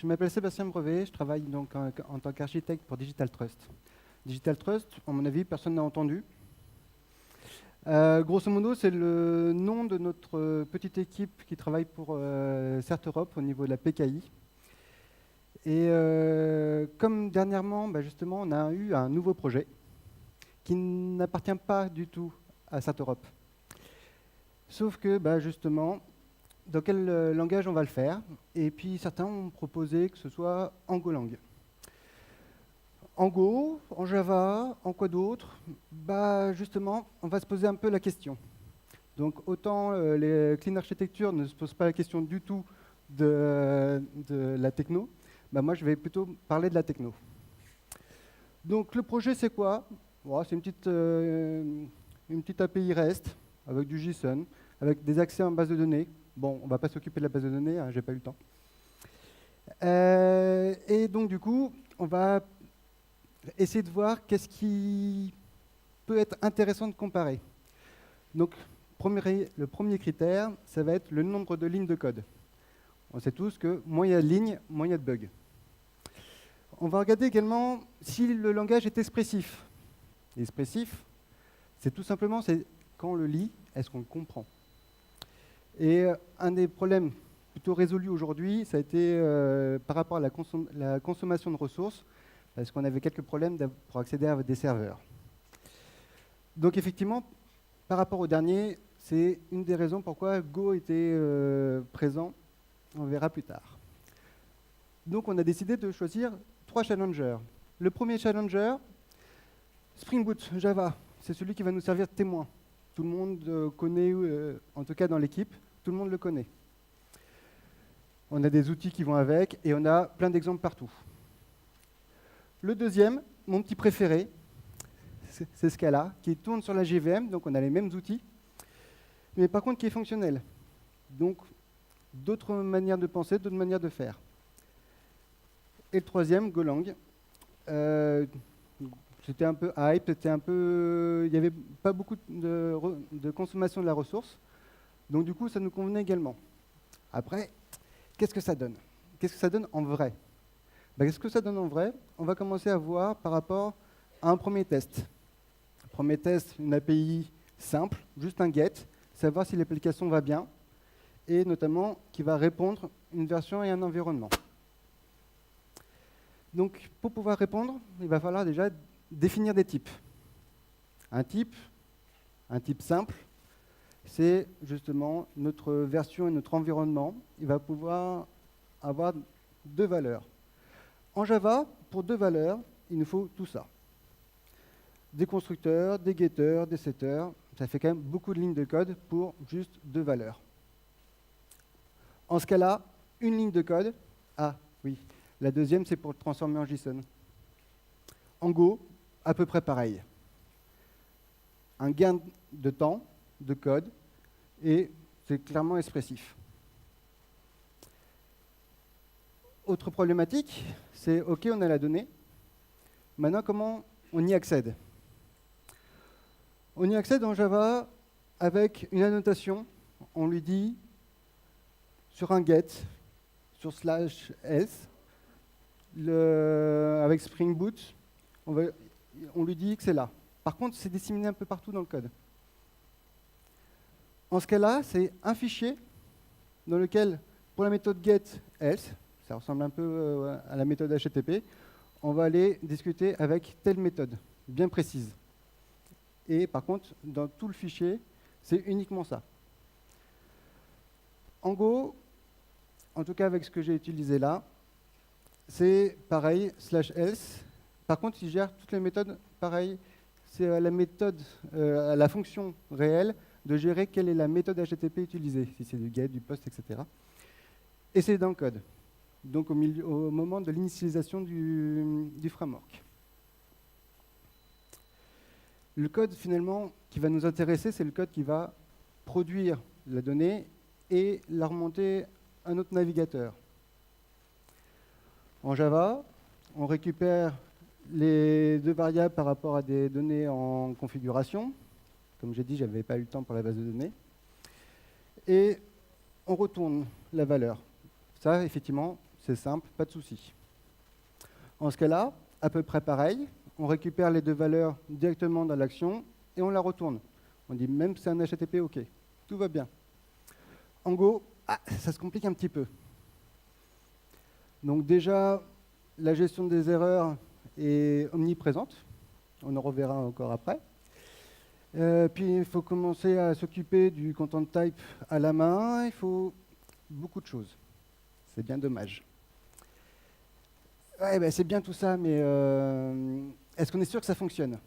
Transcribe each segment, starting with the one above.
Je m'appelle Sébastien Brevet, je travaille donc en tant qu'architecte pour Digital Trust. Digital Trust, à mon avis, personne n'a entendu. Grosso modo, c'est le nom de notre petite équipe qui travaille pour CERT Europe au niveau de la PKI. Et comme dernièrement, justement, on a eu un nouveau projet qui n'appartient pas du tout à CERT Europe. Sauf que, justement, dans quel langage on va le faire. Et puis certains ont proposé que ce soit en Golang. En Go, en Java, en quoi d'autre? Justement, on va se poser un peu la question. Donc autant les clean architecture ne se posent pas la question du tout de la techno, moi je vais plutôt parler de la techno. Donc le projet c'est quoi? C'est une petite API REST avec du JSON, avec des accès en base de données. Bon, on ne va pas s'occuper de la base de données, j'ai pas eu le temps. Et donc, du coup, on va essayer de voir qu'est-ce qui peut être intéressant de comparer. Donc, le premier critère, ça va être le nombre de lignes de code. On sait tous que moins il y a de lignes, moins il y a de bugs. On va regarder également si le langage est expressif. Expressif, c'est tout simplement quand on le lit, est-ce qu'on le comprend? Et un des problèmes plutôt résolus aujourd'hui, ça a été par rapport à la consommation de ressources, parce qu'on avait quelques problèmes pour accéder à des serveurs. Donc effectivement, par rapport au dernier, c'est une des raisons pourquoi Go était présent. On verra plus tard. Donc on a décidé de choisir 3 challengers. Le premier challenger, Spring Boot Java, c'est celui qui va nous servir de témoin. Tout le monde connaît, en tout cas dans l'équipe, tout le monde le connaît. On a des outils qui vont avec et on a plein d'exemples partout. Le deuxième, mon petit préféré, c'est Scala, qui tourne sur la JVM, donc on a les mêmes outils, mais par contre qui est fonctionnel. Donc d'autres manières de penser, d'autres manières de faire. Et le troisième, Golang. C'était un peu hype, il n'y avait pas beaucoup de consommation de la ressource, donc du coup ça nous convenait également. Après, qu'est-ce que ça donne? Qu'est-ce que ça donne en vrai? Qu'est-ce que ça donne en vrai? On va commencer à voir par rapport à un premier test. Premier test, une API simple, juste un get, savoir si l'application va bien, et notamment qui va répondre une version et un environnement. Donc pour pouvoir répondre, il va falloir déjà définir des types. Un type simple, c'est justement notre version et notre environnement. Il va pouvoir avoir 2 valeurs. En Java, pour 2 valeurs, il nous faut tout ça. Des constructeurs, des getters, des setters. Ça fait quand même beaucoup de lignes de code pour juste 2 valeurs. En Scala, une ligne de code. Ah oui, la deuxième, c'est pour le transformer en JSON. En Go, à peu près pareil. Un gain de temps, de code, et c'est clairement expressif. Autre problématique, c'est OK, on a la donnée. Maintenant, comment on y accède? On y accède en Java avec une annotation. On lui dit, sur un get, sur /s, avec Spring Boot, on lui dit que c'est là. Par contre, c'est disséminé un peu partout dans le code. En ce cas-là, c'est un fichier dans lequel, pour la méthode getElse, ça ressemble un peu à la méthode HTTP, on va aller discuter avec telle méthode, bien précise. Et par contre, dans tout le fichier, c'est uniquement ça. En Go, en tout cas avec ce que j'ai utilisé là, c'est pareil, /else. Par contre, il gère toutes les méthodes pareil. C'est à à la fonction réelle de gérer quelle est la méthode HTTP utilisée, si c'est du get, du post, etc. Et c'est dans le code, donc au moment de l'initialisation du framework. Le code, finalement, qui va nous intéresser, c'est le code qui va produire la donnée et la remonter à notre navigateur. En Java, on récupère les 2 variables par rapport à des données en configuration. Comme j'ai dit, je n'avais pas eu le temps pour la base de données. Et on retourne la valeur. Ça, effectivement, c'est simple, pas de souci. En ce cas-là, à peu près pareil, on récupère les deux valeurs directement dans l'action et on la retourne. On dit même que c'est un HTTP, OK, tout va bien. En Go, ça se complique un petit peu. Donc déjà, la gestion des erreurs est omniprésente. On en reverra encore après. Puis il faut commencer à s'occuper du content type à la main. Il faut beaucoup de choses. C'est bien dommage. Ouais, ben c'est bien tout ça, mais est-ce qu'on est sûr que ça fonctionne?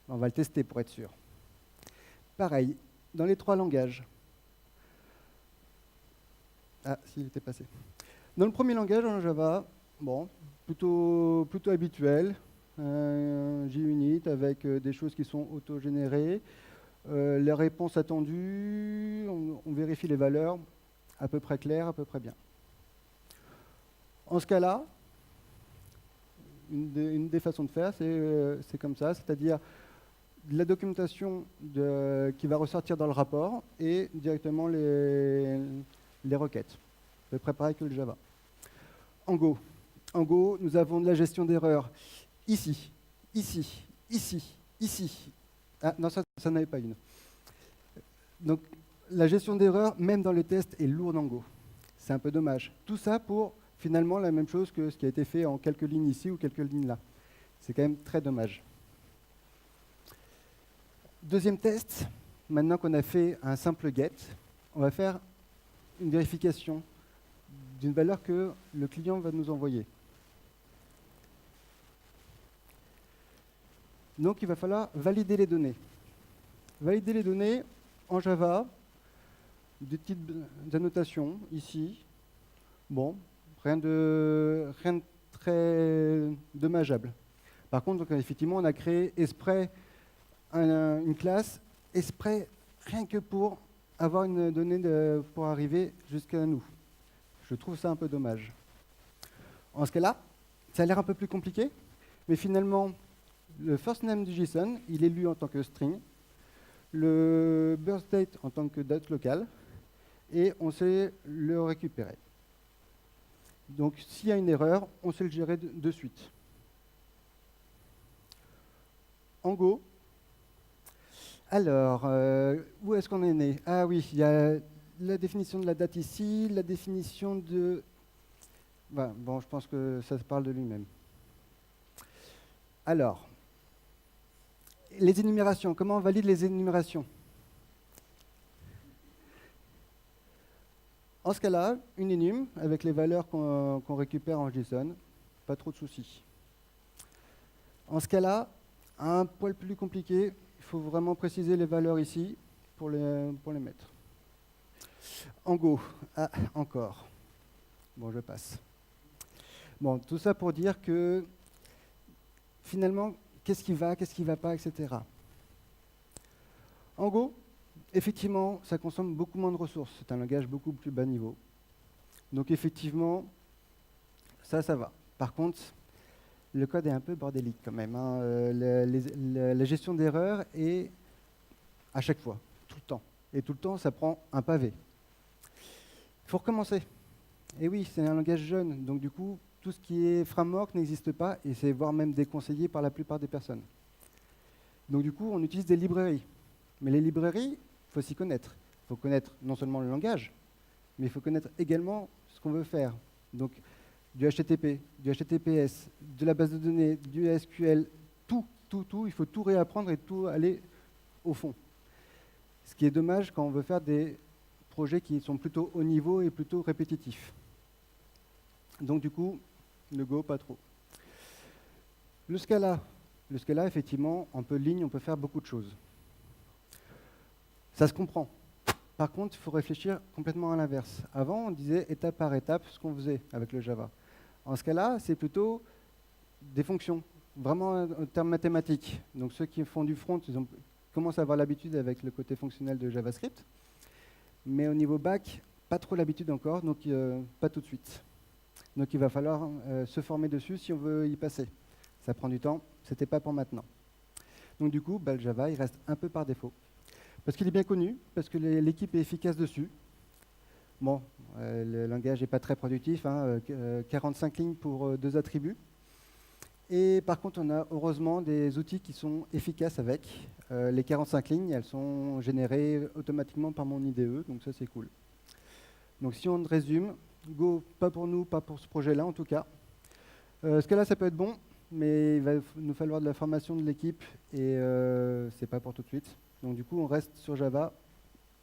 On va le tester pour être sûr. Pareil, dans les trois langages. Ah, s'il était passé. Dans le premier langage, en Java, bon, plutôt habituel, JUnit avec des choses qui sont auto-générées, les réponses attendues, on vérifie les valeurs, à peu près claires, à peu près bien. En ce cas-là, une des façons de faire, c'est comme ça, c'est-à-dire de la documentation qui va ressortir dans le rapport et directement les requêtes. À peu près pareil que le Java. En Go, nous avons de la gestion d'erreurs ici, ici, ici, ici. Ah non, ça n'avait pas une. Donc la gestion d'erreurs, même dans les tests, est lourde en Go. C'est un peu dommage. Tout ça pour finalement la même chose que ce qui a été fait en quelques lignes ici ou quelques lignes là. C'est quand même très dommage. Deuxième test, maintenant qu'on a fait un simple get, on va faire une vérification d'une valeur que le client va nous envoyer. Donc il va falloir valider les données. Valider les données en Java, des petites annotations ici. Bon, rien de très dommageable. Par contre, donc, effectivement, on a créé exprès une classe, exprès rien que pour avoir une donnée pour arriver jusqu'à nous. Je trouve ça un peu dommage. En ce cas-là, ça a l'air un peu plus compliqué, mais finalement, le first name du JSON, il est lu en tant que string, le birth date en tant que date locale, et on sait le récupérer. Donc, s'il y a une erreur, on sait le gérer de suite. En Go, alors, où est-ce qu'on est né? Ah oui, il y a la définition de la date ici, la définition de... Bon, je pense que ça se parle de lui-même. Alors, les énumérations, comment on valide les énumérations? En ce cas-là, une enum avec les valeurs qu'on récupère en JSON, pas trop de soucis. En ce cas-là, un poil plus compliqué, il faut vraiment préciser les valeurs ici pour les mettre. En Go, encore. Bon, je passe. Bon, tout ça pour dire que finalement, qu'est-ce qui va pas, etc. En Go, effectivement, ça consomme beaucoup moins de ressources. C'est un langage beaucoup plus bas niveau. Donc effectivement, ça va. Par contre, le code est un peu bordélique quand même. Hein. La gestion d'erreurs est à chaque fois, tout le temps. Et tout le temps, ça prend un pavé. Il faut recommencer. Et oui, c'est un langage jeune, donc du coup, tout ce qui est framework n'existe pas, et c'est voire même déconseillé par la plupart des personnes. Donc du coup, on utilise des librairies. Mais les librairies, il faut s'y connaître. Il faut connaître non seulement le langage, mais il faut connaître également ce qu'on veut faire. Donc du HTTP, du HTTPS, de la base de données, du SQL, tout, il faut tout réapprendre et tout aller au fond. Ce qui est dommage quand on veut faire des projets qui sont plutôt haut niveau et plutôt répétitifs. Donc du coup, le Go, pas trop. Le Scala, effectivement, en peu de lignes, on peut faire beaucoup de choses. Ça se comprend. Par contre, il faut réfléchir complètement à l'inverse. Avant, on disait étape par étape ce qu'on faisait avec le Java. En ce cas-là, c'est plutôt des fonctions, vraiment en termes mathématiques. Donc ceux qui font du front, ils commencent à avoir l'habitude avec le côté fonctionnel de JavaScript. Mais au niveau back, pas trop l'habitude encore, donc pas tout de suite. Donc il va falloir se former dessus si on veut y passer. Ça prend du temps, c'était pas pour maintenant. Donc du coup, le Java, il reste un peu par défaut. Parce qu'il est bien connu, parce que l'équipe est efficace dessus. Bon, le langage n'est pas très productif, hein, 45 lignes pour 2 attributs. Et par contre, on a heureusement des outils qui sont efficaces avec. Les 45 lignes, elles sont générées automatiquement par mon IDE, donc ça c'est cool. Donc si on résume, Go, pas pour nous, pas pour ce projet-là en tout cas. Scala, ça peut être bon, mais il va nous falloir de la formation de l'équipe et c'est pas pour tout de suite. Donc du coup, on reste sur Java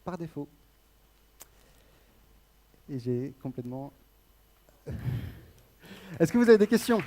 par défaut. Et j'ai complètement... Est-ce que vous avez des questions ?